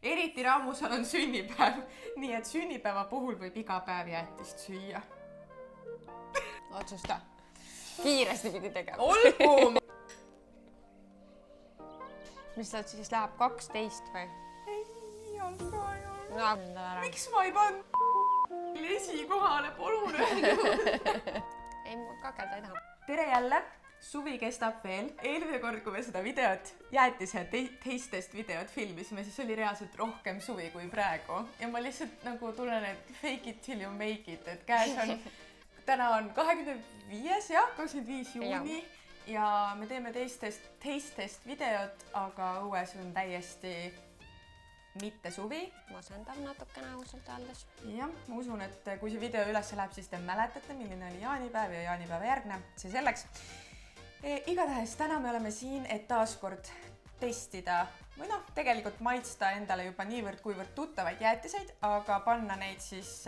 eriti rammusal on sünnipäev, nii et sünnipäeva puhul võib iga päev jäätist süüa. Otsusta. Kiiresti pidi tegema. Olgu! Mis ta siis läheb 12 või? Ei, nii on ka ju. No, miks ma ei pannud esikohale, palun öelda? Ei, ma kakelda ei taha. Tere jälle! Suvi kestab veel. Eelmine kord, kui me seda videot, jäätise teistest videot filmisime, siis oli reaalselt rohkem suvi kui praegu. Ja ma lihtsalt nagu tunnen, et fake it till you make it, et käes on, täna on 25. juuni ja me teeme teistest videot, aga õues on täiesti mitte suvi. Masendav natukene ausalt öeldes. Jah, ma usun, et kui see video üles läheb, siis te mäletate, milline oli jaanipäev ja jaanipäeva järgne. See selleks. Igatahes täna me oleme siin, et taaskord testida või tegelikult maitsta endale juba niivõrd kuivõrd tuttavaid jäätiseid, aga panna neid siis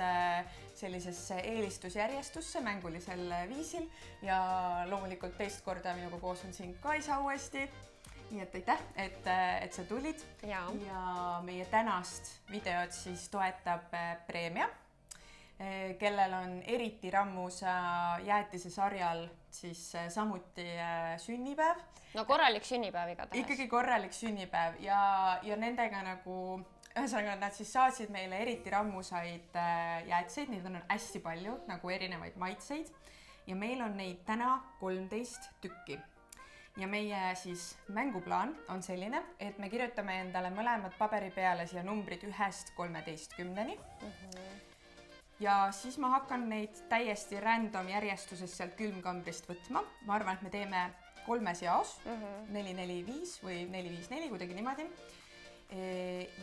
sellisesse eelistusjärjestusse mängulisel viisil ja loomulikult teist korda minuga koos on siin Kaisa uuesti. Nii et aitäh, et sa tulid ja meie tänast videot siis toetab Preemia, kellel on eriti rammusa jäätise sarjal siis samuti sünnipäev. No korralik sünnipäev igatahes. Ikkagi korralik sünnipäev ja nendega nagu, ühesõnaga nad siis saatsid meile eriti rammusaid jäätiseid, neid on hästi palju, nagu erinevaid maitseid ja meil on neid täna 13 tükki. Ja meie siis mänguplaan on selline, et me kirjutame endale mõlemad paberi peale siia numbrid 1-13. Ja siis ma hakkan neid täiesti random järjestuses sealt külmkambrist võtma. Ma arvan, et me teeme 3 jaos, 4-4-5 või 4-5-4, kuidagi niimoodi.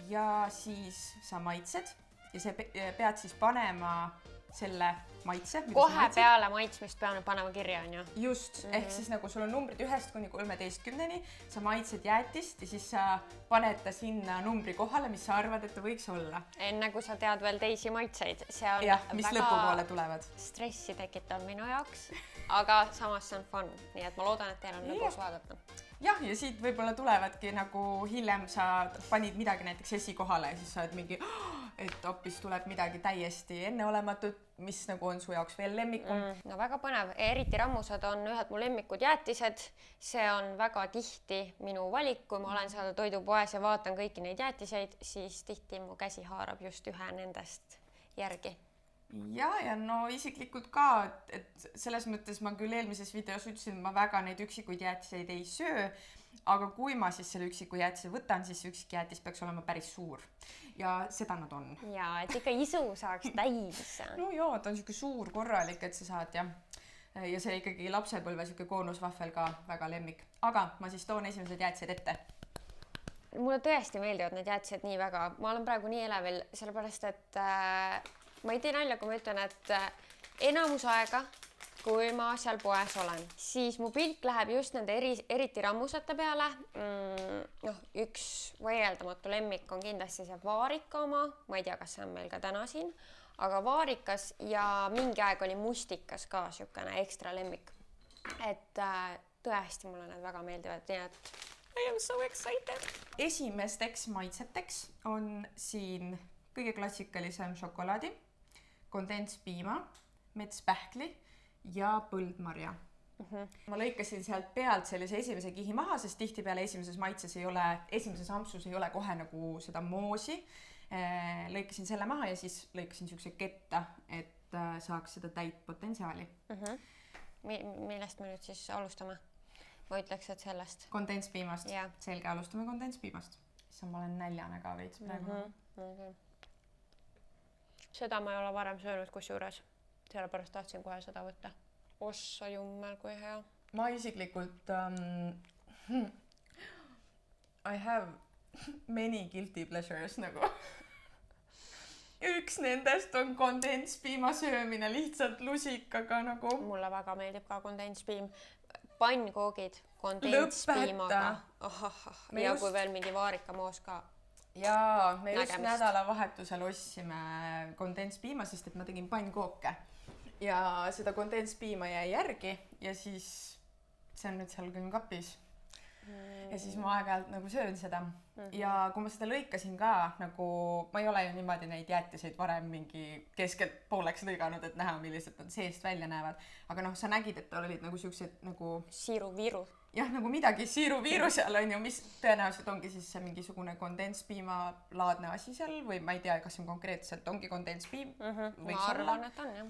Ja siis sa maitsed ja see pead siis panema selle maitse. Kohe peale maitsmist peame panema kirja, on ju? Just, ehk siis nagu sul on numbrid 1-13, sa maitsed jäätist ja siis sa paned ta sinna numbri kohale, mis sa arvad, et ta võiks olla. Enne kui sa tead veel teisi maitseid, see on mis lõpupoole tulevad. Stressi tekitav minu jaoks, aga samas see on fun, nii et ma loodan, et teil on lõpus vaadata. Jah, ja siit võib-olla tulevadki nagu hiljem sa panid midagi näiteks esikohale ja siis sa oled mingi, et hoopis tuleb midagi täiesti enneolematut, mis nagu on su jaoks veel lemmikum. No väga põnev. Eriti rammusad on ühed mu lemmikud jäätised. See on väga tihti minu valik, kui ma olen seal toidupoes ja vaatan kõiki neid jäätiseid, siis tihti mu käsi haarab just ühe nendest järgi. Ja no isiklikult ka, et selles mõttes ma küll eelmises videos ütlesin, et ma väga neid üksikuid jäätiseid ei söö, aga kui ma siis selle üksiku jäätise võtan, siis üksik jäätis peaks olema päris suur ja seda nad on. Ja, et ikka isu saaks täis. No joo, ta on siuke suur korralik, et sa saad ja see ikkagi lapsepõlve siuke koonusvahvel ka väga lemmik. Aga ma siis toon esimesed jäätised ette. Mulle tõesti meeldivad need jäätised nii väga. Ma olen praegu nii elevil, sellepärast, et ma ei tee nalja, kui ma ütlen, et enamus aega, kui ma seal poes olen, siis mu pilk läheb just nende eriti rammusate peale. Üks võieldamatu lemmik on kindlasti see vaarika oma. Ma ei tea, kas see on meil ka täna siin, aga vaarikas ja mingi aeg oli mustikas ka siukene ekstra lemmik. Et tõesti mulle need väga meeldivad, nii et I am so excited. Esimesteks maitseteks on siin kõige klassikalisem šokolaadi, kondentspiima, metspähkli ja põldmarja. Ma lõikasin sealt pealt sellise esimese kihi maha, sest tihtipeale esimeses ampsus ei ole kohe nagu seda moosi. Lõikasin selle maha ja siis lõikasin siukse ketta, et saaks seda täit potentsiaali. Millest me nüüd siis alustame? Ma ütleks, et sellest. Kondentspiimast. Selge, alustame kondentspiimast. Siis ma olen näljane ka veits praegu. Seda ma ei ole varem söönud kusjuures. Sellepärast tahtsin kohe seda võtta. Ossa jummel, kui hea. Ma isiklikult I have many guilty pleasures nagu. Üks nendest on kondentspiima söömine lihtsalt lusikaga nagu. Mulle väga meeldib ka kondentspiim. Pannkoogid kondentspiimaga. Ja kui veel mingi vaarikamoos ka. Ja me just nädalavahetusel ostsime kondentspiima, sest et ma tegin pannkooke ja seda kondentspiima jäi järgi ja siis see on nüüd seal külmkapis ja siis ma aeg-ajalt nagu söön seda ja kui ma seda lõikasin ka nagu, ma ei ole ju niimoodi neid jäätiseid varem mingi keskelt pooleks lõiganud, et näha, millised nad seest välja näevad. Aga noh, sa nägid, et tal olid nagu siuksed nagu siiru-viiru. jah, nagu midagi siiru-viiru seal on ju, mis tõenäoliselt ongi siis see mingisugune kondentspiimalaadne asi seal või ma ei tea, kas see on konkreetselt ongi kondentspiim. Ma arvan, et on jah.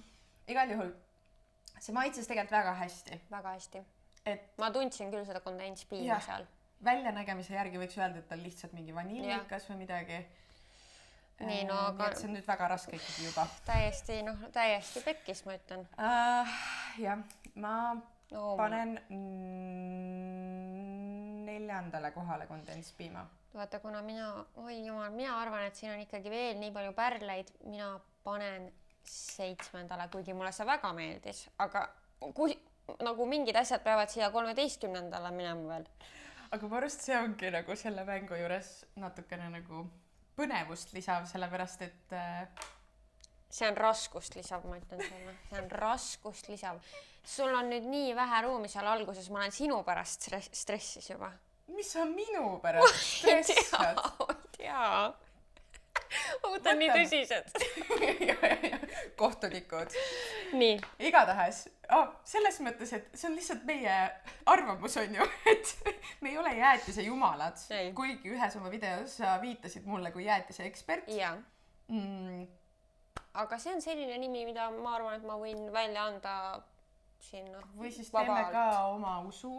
Igal juhul see maitses tegelikult väga hästi. Väga hästi. Et ma tundsin küll seda kondentspiima seal. Väljanägemise järgi võiks öelda, et ta on lihtsalt mingi vanillikas või midagi. Nii, no aga... see on nüüd väga raske ikkagi juba. Täiesti pekkis, ma ütlen. Jah, ma panen 4. kohale kondentspiima. Vaata, kuna mina arvan, et siin on ikkagi veel nii palju pärleid, mina panen 7. kuigi mulle see väga meeldis, aga kui nagu mingid asjad peavad siia 13. minema veel. Aga ma arvast, see ongi nagu selle mängu juures natukene nagu põnevust lisav, sellepärast et see on raskust lisav, ma ütlen sulle. See on raskust lisav. Sul on nüüd nii vähe ruumi seal alguses, ma olen sinu pärast stressis juba. Mis sa minu pärast stressad? Jaa. Oota, nii tõsised. Kohtunikud. Nii. Igatahes, selles mõttes, et see on lihtsalt meie arvamus on ju, et me ei ole jäätise jumalad, kuigi ühes oma videos sa viitasid mulle kui jäätise ekspert. Jaa. Aga see on selline nimi, mida ma arvan, et ma võin välja anda sinna või siis teeme ka oma usu.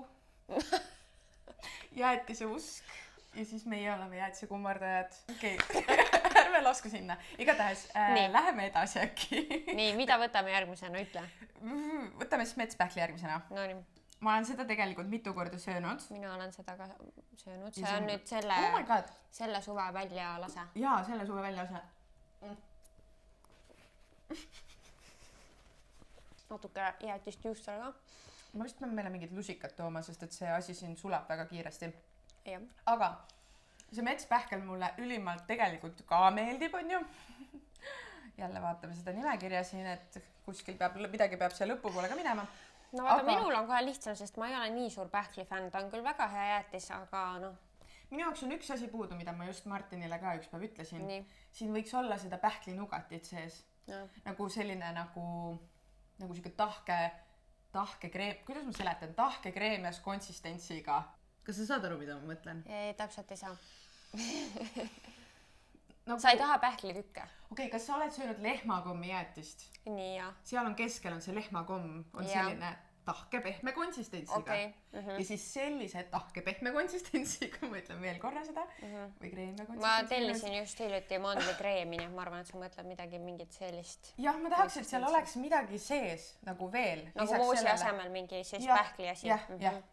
Jäätise usk. Ja siis meie oleme jäätise kummardajad. Okei, ärme lasku sinna. Igatahes läheme edasi äkki. Nii, mida võtame järgmisena, ütle. Võtame siis metspähkli järgmisena. No nii. Ma olen seda tegelikult mitu korda söönud. Mina olen seda ka söönud. See on nüüd selle suve välja lase. Jaa, selle suve välja lase. Natuke jäätist juustele ka. Ma vist pean meile mingid lusikad tooma, sest et see asi siin sulab väga kiiresti. Ja. Aga see metspähkel mulle ülimalt tegelikult ka meeldib, on ju. Jälle vaatame seda nimekirja siin, et kuskil midagi peab see lõpupoole ka minema. No vaata, minul on kohe lihtsam, sest ma ei ole nii suur pähklifänn. Ta on küll väga hea jäätis, aga noh. Minu jaoks on üks asi puudu, mida ma just Martinile ka üks päev ütlesin. Nii. Siin võiks olla seda pähklinugatit sees. Ja. Nagu selline nagu siuke tahke kreem, kuidas ma seletan, tahke kreemias konsistentsiga. Kas sa saad aru, mida ma mõtlen? Ei, täpselt ei saa. Sa ei taha pähklitükke. Okei, kas sa oled söönud lehmakommi jäätist? Nii, jah. Seal on keskel on see lehmakomm, on selline tahke pehme konsistentsiga. Ja siis sellise tahke pehme konsistentsiga, ma ütlen veel korra seda, või kreemia konsistentsiga. Ma tellisin just hiljuti mandlikreemi, nii et ma arvan, et sa mõtled midagi mingit sellist. Jah, ma tahaks, et seal oleks midagi sees, nagu veel. Nagu moosi asemel mingi siis pähkli asi. Jah.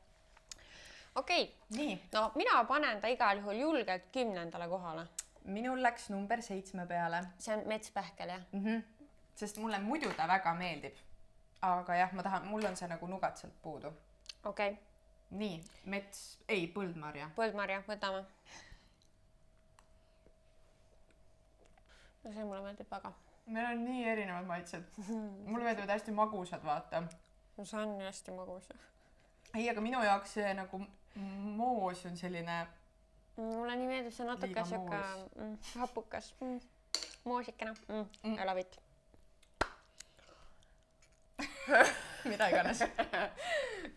Okei. Nii. No mina panen ta igal juhul julgelt 10. kohale. Minul läks number 7 peale. See on metspähkel, jah? Sest mulle muidu ta väga meeldib. Aga jah, mul on see nagu nugat sealt puudu. Okei. Nii, põldmarja. Põldmarja, võtame. No see mulle meeldib väga. Meil on nii erinevad maitsed. Mulle meeldivad hästi magusad, vaata. No see on hästi magus. Ei, aga minu jaoks see nagu moos on selline... Mulle nii meeldib see natuke siuke hapukas. Moosikena. I love it. Mida iganes.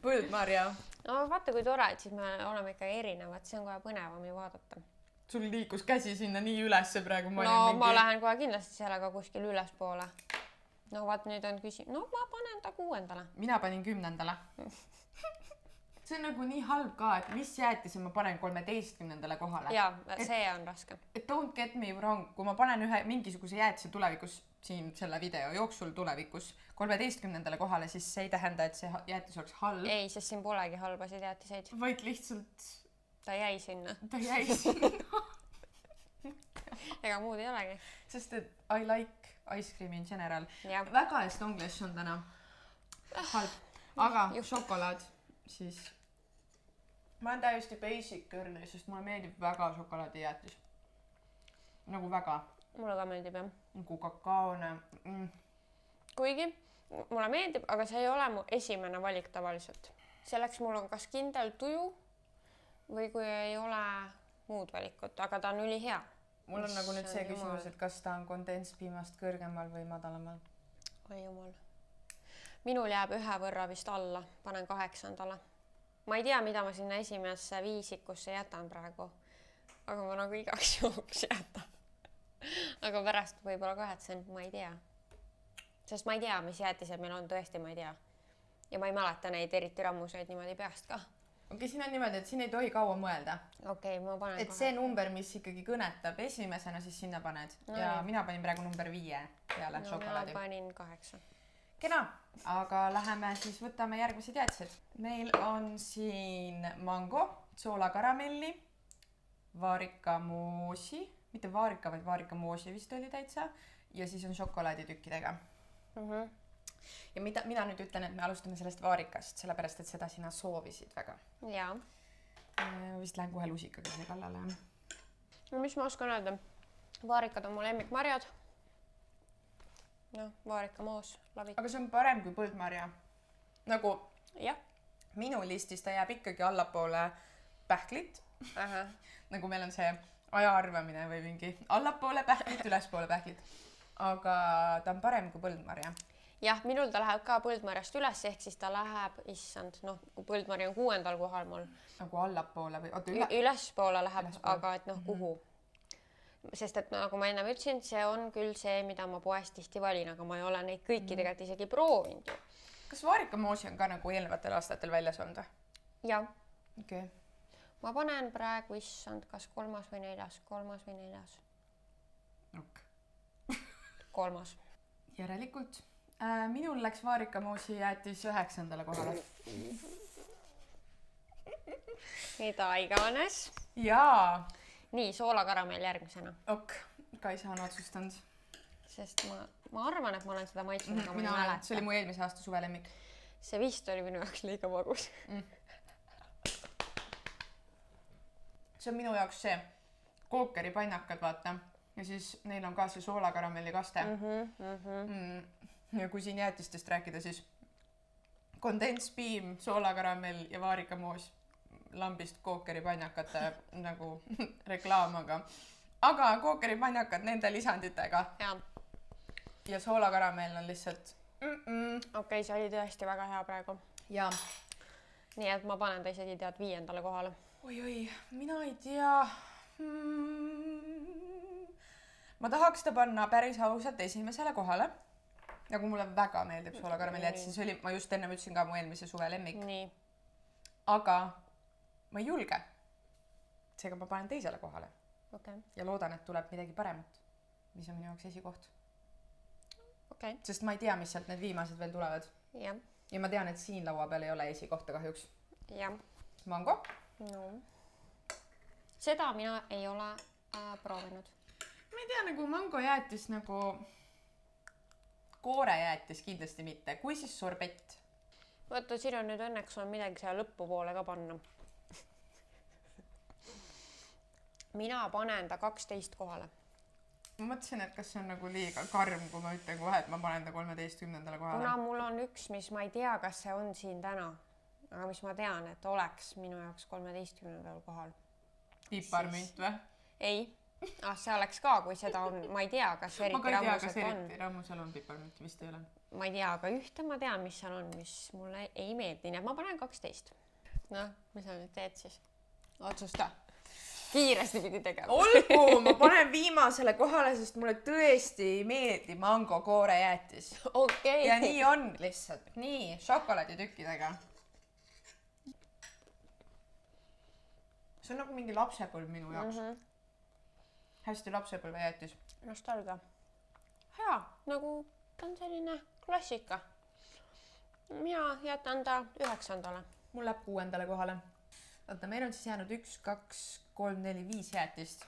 Põldmarja. No vaata, kui tore, et siis me oleme ikka erinevad. See on kohe põnevam ju vaadata. Sul liikus käsi sinna nii ülesse praegu. Ma lähen kohe kindlasti sellega kuskil ülespoole. No vaat nüüd on küsim. No ma panen ta 6. Mina panin 10. See on nagu nii halb ka, et mis jäätise ma panen 13. kohale. Jaa, see on raske. Et don't get me wrong, kui ma panen mingisuguse jäätise tulevikus siin selle video jooksul tulevikus 13. kohale, siis see ei tähenda, et see jäätis oleks halb. Ei, sest siin polegi halbasid jäätiseid. Vaid lihtsalt... Ta jäi sinna. Ega muud ei olegi. Sest et I like ice cream in general. Ja. Väga estonglish on täna. Halb. Aga šokolaad. Siis ma olen täiesti basic girl, sest mulle meeldib väga šokolaadijäätis. Nagu väga. Mulle ka meeldib, jah. Nagu kakaone. Kuigi mulle meeldib, aga see ei ole mu esimene valik tavaliselt. Selleks mul on kas kindel tuju või kui ei ole muud valikut, aga ta on ülihea. mul on nagu nüüd see küsimus, et kas ta on kondentspiimast kõrgemal või madalamal? oi jumal. Minul jääb ühe võrra vist alla, panen 8. Ma ei tea, mida ma sinna esimesse viisikusse jätan praegu, aga ma nagu igaks juhuks jätan. aga pärast võib-olla kahetsen, ma ei tea. Sest ma ei tea, mis jäätised meil on, tõesti ma ei tea. Ja ma ei mäleta neid eriti rammuseid niimoodi peast ka. Okei, siin on niimoodi, et siin ei tohi kaua mõelda. Okei, ma panen et see number, mis ikkagi kõnetab esimesena, siis sinna paned. No, ja mina panin praegu number 5 peale šokolaadi. Mina panin 8. Kena, aga läheme siis võtame järgmised jäätised. Meil on siin mango, soolakaramelli, vaarikamoosi, mitte vaarika, vaid vaarikamoosi vist oli täitsa. Ja siis on šokolaaditükkidega. Ja mina nüüd ütlen, et me alustame sellest vaarikast, sellepärast, et seda sina soovisid väga. Jaa. Vist lähen kohe lusikaga selle kallale. No mis ma oskan öelda? Vaarikad on mu lemmikmarjad. No, vaarikamoos, lavik. Aga see on parem kui põldmarja. Nagu jah. Minu listis ta jääb ikkagi allapoole pähklit. Nagu meil on see ajaarvamine või mingi allapoole pähklit, ülespoole pähklit. Aga ta on parem kui põldmarja. Jah, minul ta läheb ka põldmarjast üles, ehk siis ta läheb, issand, noh, kui põldmarja on 6. kohal mul. Nagu allapoole või? Ülespoole läheb, aga et noh, kuhu? Sest et nagu ma ennem ütlesin, see on küll see, mida ma poest tihti valin, aga ma ei ole neid kõiki tegelikult isegi proovinud ju. Kas vaarikamoosi on ka nagu eelnevatel aastatel väljas olnud? Jah. Okay. Ma panen praegu, issand, kas 3. või 4. 3. või 4. Ok. 3. Järelikult. Minul läks vaarikamoosi jäätis 9. kohale. Mida iganes. Jaa. Nii, soolakaramell järgmisena. Ok, Kaisa on otsustanud. Sest ma arvan, et ma olen seda maitsnud, aga ma ei mäleta. See oli mu eelmise aasta suvelemmik. See vist oli minu jaoks liiga magus. See on minu jaoks see kookeri pannakad, vaata. Ja siis neil on ka see soolakaramelli kaste. Ja kui siin jäätistest rääkida, siis kondentspiim, soolakaramell ja vaarikamoos lambist kookeripannakate nagu reklaamaga. Aga kookeripannakad nende lisanditega. Ja soolakaramell on lihtsalt... Okei, see oli tõesti väga hea praegu. Ja. Nii et ma panen ta isegi tead 5. kohale. Oi, mina ei tea. Ma tahaks ta panna päris ausalt esimesele kohale. Nagu mulle väga meeldib soolakaramelli, et siis oli, ma just enne ütlesin ka mu eelmise suve lemmik. Nii. Aga ma ei julge. Seega ma panen 2. kohale. Okay. Ja loodan, et tuleb midagi paremat, mis on minu jaoks esikoht. Okay. Sest ma ei tea, mis sealt need viimased veel tulevad. Ja. Ja ma tean, et siin laua peal ei ole esikohta kahjuks. Ja. Mango. No. Seda mina ei ole proovinud. Ma ei tea, nagu mango jäätis nagu... Koore jäätis kindlasti mitte. Kui siis sorbett? Vaata, siin on nüüd õnneks on midagi seal lõppu poole ka panna. Mina panen ta 12 kohale. Ma mõtlesin, et kas see on nagu liiga karm, kui ma ütlen kohe, et ma panen ta 13. kohale. Kuna mul on üks, mis ma ei tea, kas see on siin täna, aga mis ma tean, et oleks minu jaoks 13. kohal. Piparmünt või? Ei. See oleks ka, kui seda on, ma ei tea, kas eriti rammuselt on. Eriti rammusel on piparmünti, vist ei ole. Ma ei tea, aga ühte ma tean, mis seal on, mis mulle ei meeldi, nii et ma panen 12. Noh, mis sa nüüd teed siis? Otsusta. Kiiresti pidi tegema. Olgu, ma panen viimasele kohale, sest mulle tõesti ei meeldi mango koore jäätis. Okay. Ja nii on lihtsalt. Nii, šokolaaditükkidega. See on nagu mingi lapsepõlv minu jaoks. Hästi lapsepõlve jäätis. Nostalgia. Hea, nagu ta on selline klassika. Mina jätan ta 9. Mul läheb 6. kohale. Oota, meil on siis jäänud 1, 2, 3, 4, 5 jäätist.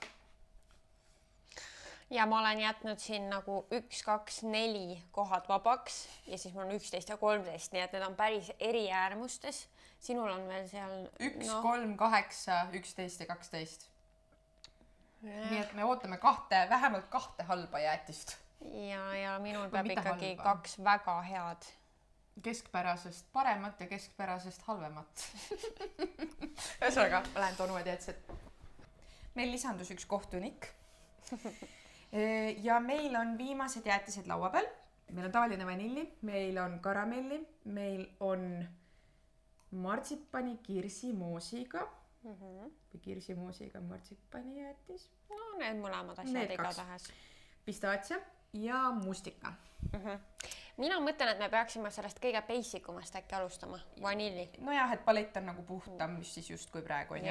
Ja ma olen jätnud siin nagu 1, 2, 4 kohad vabaks ja siis mul on 11 ja 13, nii et need on päris eri äärmustes. Sinul on veel seal... 1, 3, 8, 11 ja 12. Nii et me ootame vähemalt 2 halba jäätist. Ja minul peab ikkagi halba. 2 väga head. Keskpärasest paremat ja keskpärasest halvemat. Ühesõnaga, ma lähen toon uued jäätised. meil lisandus üks kohtunik. Ja meil on viimased jäätised laua peal. Meil on tavaline vanilli, meil on karamelli, meil on martsipani kirsimoosiga või kirsimoosiga martsipani jäätis. No need mõlemad asjad igatahes. Pistaatsia ja mustika. Mina mõtlen, et me peaksime sellest kõige basikumast äkki alustama, vanilli. Nojah, et palett on nagu puhtam, mis siis just kui praegu on.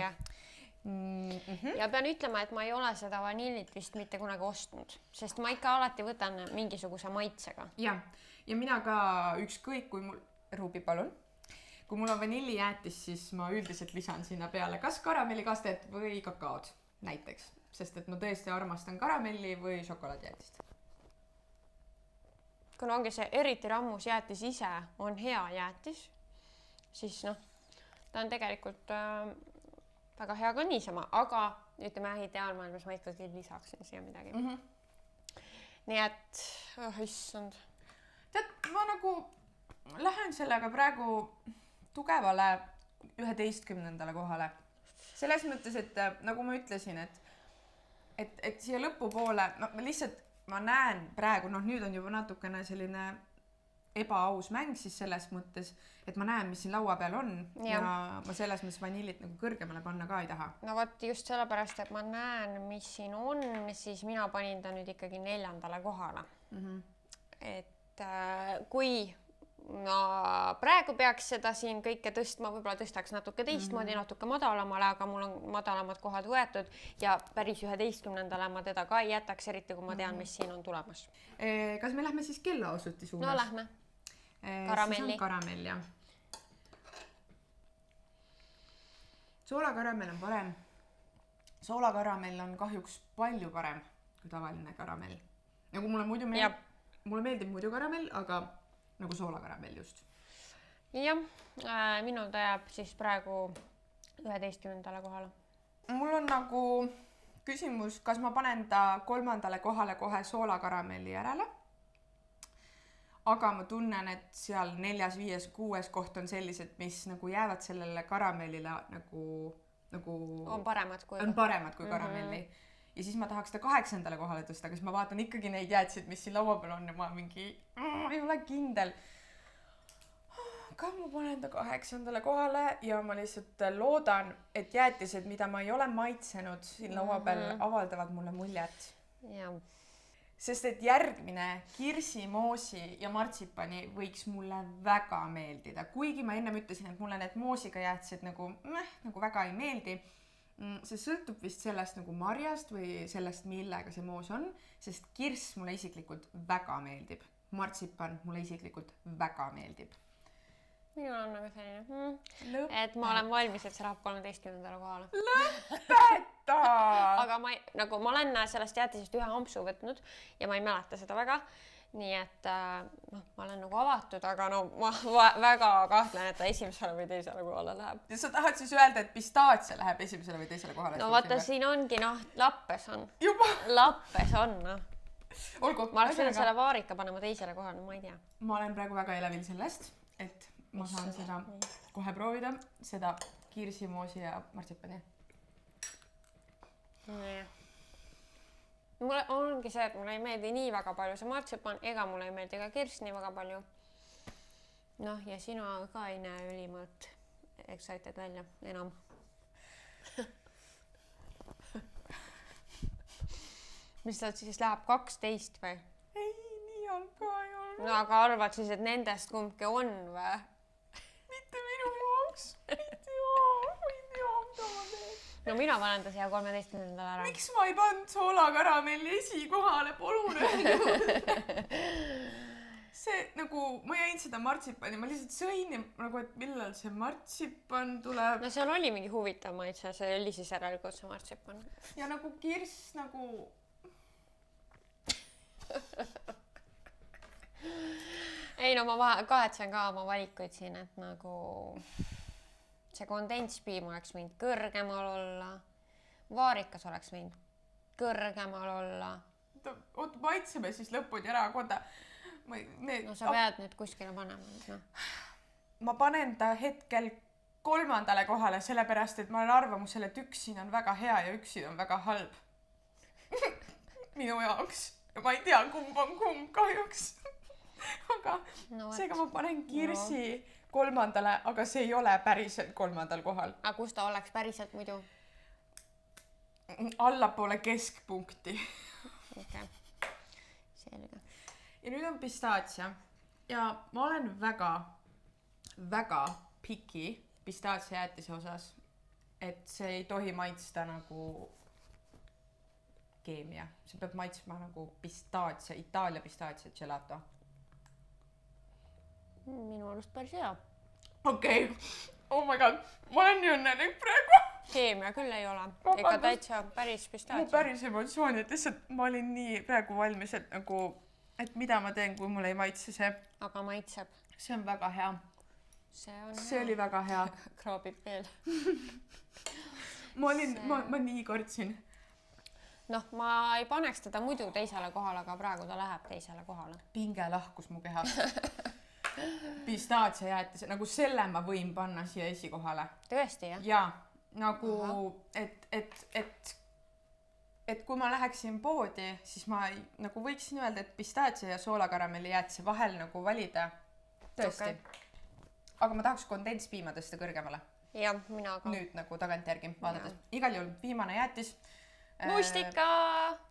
Ja pean ütlema, et ma ei ole seda vanillit vist mitte kunagi ostnud, sest ma ikka alati võtan mingisuguse maitsega. Ja mina ka ükskõik, kui mul, Ruubi, palun, kui mul on vanillijäätis, siis ma üldiselt lisan sinna peale kas karamellikastet või kakaod näiteks, sest et ma tõesti armastan karamelli või šokolaadijäätist. Kuna ongi see eriti rammus jäätis ise on hea jäätis, siis ta on tegelikult väga hea ka niisama, aga ütleme ideaalmaailmas ma ikkagi lisaksin siia midagi. Nii et, issand. Tead, ma nagu lähen sellega praegu tugevale 11. kohale. Selles mõttes, et nagu ma ütlesin, et siia lõpupoole, lihtsalt ma näen praegu, nüüd on juba natukene selline ebaaus mäng siis selles mõttes, et ma näen, mis siin laua peal on ja ma selles mõttes vanillit nagu kõrgemale panna ka ei taha. No võt just sellepärast, et ma näen, mis siin on, siis mina panin ta nüüd ikkagi 4. kohale. Et kui praegu peaks seda siin kõike tõstma, võib-olla tõstaks natuke teistmoodi, natuke madalamale, aga mul on madalamad kohad võetud ja päris 11. ma teda ka ei jätaks, eriti kui ma tean, mis siin on tulemas. Kas me lähme siis kellaosuti suunas? No lähme. Karamelli. Siis on karamell, jah. Soolakaramell on parem. Soolakaramell on kahjuks palju parem kui tavaline karamell. Nagu mulle meeldib muidu karamell, aga nagu soolakaramell just. Jah, minul ta jääb siis praegu 11. kohale. Mul on nagu küsimus, kas ma panen ta 3. kohale kohe soolakaramelli järele. Aga ma tunnen, et seal 4., 5., 6. koht on sellised, mis nagu jäävad sellele karamellile nagu on paremad kui karamelli. Ja siis ma tahaks ta 8. kohale tõsta, kas ma vaatan ikkagi neid jäätsid, mis siin laua peal on ja ma mingi ei ole kindel. Ka ma panen ta 8. kohale ja ma lihtsalt loodan, et jäätised, mida ma ei ole maitsenud siin laua peal, avaldavad mulle muljet. Jah. Sest et järgmine kirsimoosi ja martsipani võiks mulle väga meeldida. Kuigi ma ennem ütlesin, et mulle need moosiga jäätised nagu väga ei meeldi. See sõltub vist sellest nagu marjast või sellest, millega see moos on, sest kirss mulle isiklikult väga meeldib. Martsipan mulle isiklikult väga meeldib. Minul on nagu selline, et ma olen valmis, et see läheb 13. kohale. Lõpeta! Aga ma olen sellest jäätisest ühe ampsu võtnud ja ma ei mäleta seda väga. Nii et ma olen nagu avatud, aga ma väga kahtlen, et ta 1. või 2. kohale läheb. Ja sa tahad siis öelda, et pistaatsia läheb 1. või 2. kohale? No vaata, siin ongi, lappes on. Juba? Lappes on, Olgu. Ma oleks võinud selle vaarika panema 2. kohale, ma ei tea. Ma olen praegu väga elevil sellest, et ma saan seda kohe proovida, seda kirsimoosi ja martsipani. Mulle ongi see, et mulle ei meeldi nii väga palju see martsipan, ega mulle ei meeldi ka kirss nii väga palju. Ja sina ka ei näe ülimalt excited välja enam. Mis ta siis läheb 12 või? Ei, nii on ka ei ole. No aga arvad siis, et nendest kumbki on või? Mitte minu jaoks. Mitte jaoks. No mina panen ta siia 13. ära. Miks ma ei pannud soolakaramelli esikohale, palun öelda? See nagu, ma jäin seda martsipani, ma lihtsalt sõin ja nagu, et millal see martsipan tuleb. No seal oli mingi huvitav maitse, see oli siis järelikult see martsipan. Ja nagu kirss nagu... Ei no ma kahetsen ka oma valikuid siin, et nagu see kondenspiim oleks võinud kõrgemal olla, vaarikas oleks võinud kõrgemal olla. Oot, maitseme siis lõpuni ära koda. No sa pead nüüd kuskile panema. Ma panen ta hetkel 3. kohale, sellepärast, et ma olen arvamusel, et üks siin on väga hea ja üks siin on väga halb. Minu jaoks. Ja ma ei tea, kumb on kumb kahjuks. Aga seega ma panen Kirsi 3. aga see ei ole päriselt 3. kohal. Aga kus ta oleks päriselt muidu? Allapoole keskpunkti. Okay. Selge. Ja nüüd on pistaatsia. Ja ma olen väga picky pistaatsia jäätise osas. Et see ei tohi maitsta nagu keemia. See peab maitsma nagu pistaatsia, Itaalia pistaatsia gelato. Minu arust päris hea. Okei. Oh my god. Ma olen nii õnnelik praegu. Keemia küll ei ole. Ega täitsa päris pistaatsia. Mu päris emotsioonid. Lihtsalt ma olin nii praegu valmis, et nagu, et mida ma teen, kui mul ei maitse see. Aga maitseb. See on väga hea. See oli väga hea. Kraabib veel. Ma nii kortsin. Noh, ma ei paneks teda muidu teisele kohale, aga praegu ta läheb teisele kohale. Pinge lahkus mu kehast. Pistaatsia jäätise, nagu selle ma võin panna siia esikohale. Tõesti, jah? Jaa, nagu, et kui ma läheksin poodi, siis ma nagu võiksin öelda, et pistaatsia ja soolakaramelli jäätise vahel nagu valida. Tõesti. Okay. Aga ma tahaks kondenspiima tõsta kõrgemale. Jah, mina ka. Nüüd nagu tagantjärgi vaadates. Igal juhul viimane jäätis. Mustika!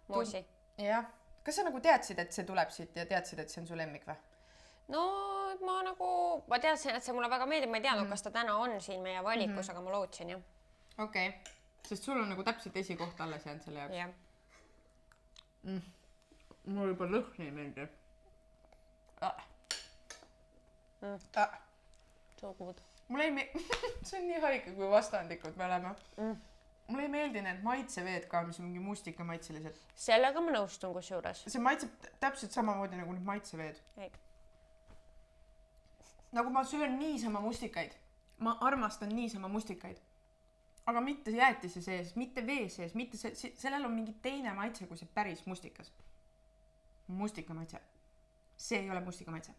Moosi. Jah. Kas sa nagu teadsid, et see tuleb siit ja teadsid, et see on su lemmik või? No ma teadsin, et see mulle väga meeldib. Ma ei teadnud, kas ta täna on siin meie valikus, aga ma lootsin, jah. Okei. Sest sul on nagu täpselt esikoht alles jäänud selle jaoks. Jah. Mul juba lõhn ei meeldi. So good. Mul ei see on nii haige, kui vastandikud me oleme. Mul ei meeldi need maitseveed ka, mis on mingi mustika maitselised. Sellega ma nõustun kusjuures. See maitseb täpselt samamoodi nagu need maitseveed. Ei. Nagu ma söön niisama mustikaid. Ma armastan niisama mustikaid. Aga mitte jäätise sees, mitte vee sees, mitte sellel on mingi teine maitse, kui see päris mustikas. Mustika maitse. See ei ole mustika maitse.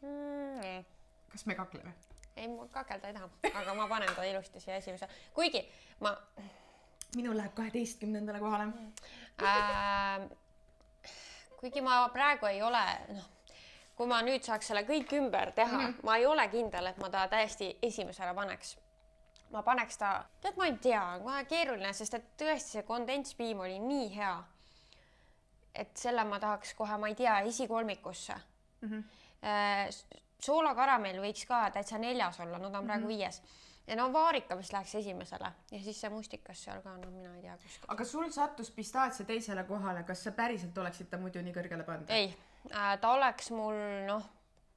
Ei. Kas me kakleme? Ei, ma kakelda ei taha, aga ma panen ta ilusti siia esimese. Kuigi Minul läheb 12. kohale. Kuigi ma praegu ei ole, kui ma nüüd saaks selle kõik ümber teha, ma ei ole kindel, et ma ta täiesti esimesele paneks. Ma paneks ta, ma ei tea, kohe keeruline, sest et tõesti see kondenspiim oli nii hea, et selle ma tahaks kohe, ma ei tea, esikolmikusse. Soolakaramell võiks ka täitsa 4 olla, ta on praegu 5. Ja vaarika vist läheks esimesele ja siis see mustikas seal ka, mina ei tea kuskil. Aga sul sattus pistaatsia teisele kohale, kas sa päriselt oleksid ta muidu nii kõrgele pannud? Ei, ta oleks mul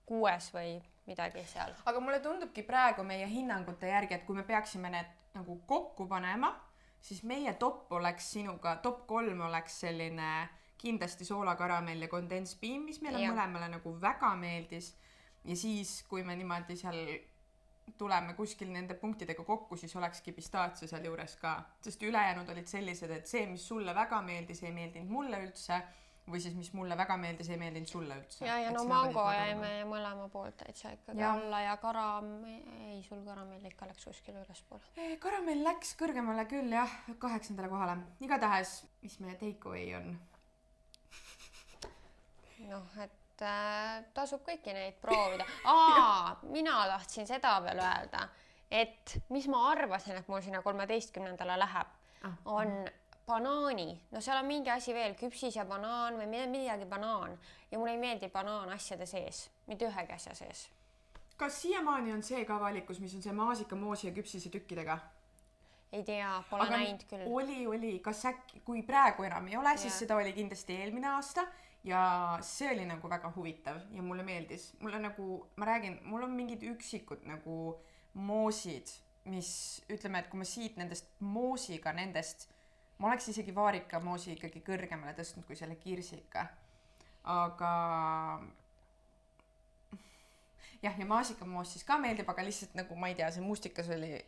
6 või midagi seal. Aga mulle tundubki praegu meie hinnangute järgi, et kui me peaksime need nagu kokku panema, siis meie top oleks sinuga, top 3 oleks selline kindlasti soolakaramell ja kondenspiim, mis meile mõlemale nagu väga meeldis. Ja siis, kui me niimoodi seal tuleme kuskil nende punktidega kokku, siis olekski pistaatsia seal juures ka. Sest ülejäänud olid sellised, et see, mis sulle väga meeldis, ei meeldinud mulle üldse, või siis, mis mulle väga meeldis, ei meeldinud sulle üldse. Ja mango jäime mõlema poolt täitsa ikkagi alla ja sul karamell ikka läks kuskil üles poole. Karamell läks kõrgemale küll, jah, 8. kohale. Igatahes, mis meie takeaway on? Et tasub kõiki neid proovida. Mina tahtsin seda veel öelda, et mis ma arvasin, et mul sinna 13. läheb, on banaani. Seal on mingi asi veel, küpsis ja banaan või midagi banaan. Ja mulle ei meeldi banaan asjade sees, mitte ühegi asja sees. Kas siiamaani on see ka valikus, mis on see maasika, moosi ja küpsise tükkidega? Ei tea, pole näinud küll. Oli. Kas äkki, kui praegu enam ei ole, siis seda oli kindlasti eelmine aasta. Ja see oli nagu väga huvitav ja mulle meeldis. Mulle nagu, ma räägin, mul on mingid üksikud nagu moosid, mis ütleme, et kui ma siit nendest moosiga nendest, ma oleks isegi vaarika moosi ikkagi kõrgemale tõstnud kui selle kirsika. Aga jah, ja maasika moos siis ka meeldib, aga lihtsalt nagu ma ei tea, see mustikas oli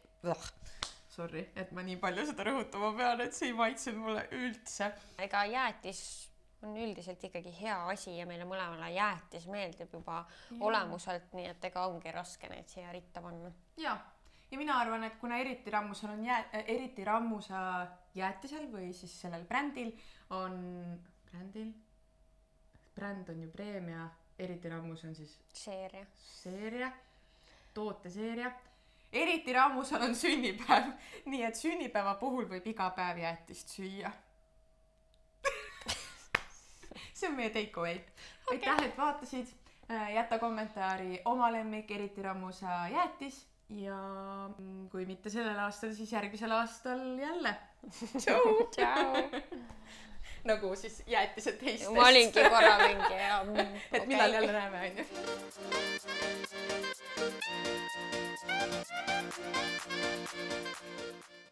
sorry, et ma nii palju seda rõhutama pean, et see ei maitsenud mulle üldse. Ega jäätis on üldiselt ikkagi hea asi ja meile mõlemale jäätis meeldib juba olemuselt, nii et ega ongi raske neid siia ritta panna. Ja ja mina arvan, et kuna eriti rammusal on eriti rammusa jäätisel või siis sellel bränd on ju preemia, eriti rammus on siis seeria, tooteseeria. Eriti rammusal on sünnipäev, nii et sünnipäeva puhul võib iga päev jäätist süüa. See on meie take away. Aitäh, et vaatasid. Jäta kommentaari oma lemmik eriti rammusa jäätis ja kui mitte sellel aastal, siis järgmisel aastal jälle. Tšau! Nagu siis jäätised teistest. Ma olingi korra mingi et millal jälle näeme, on ju.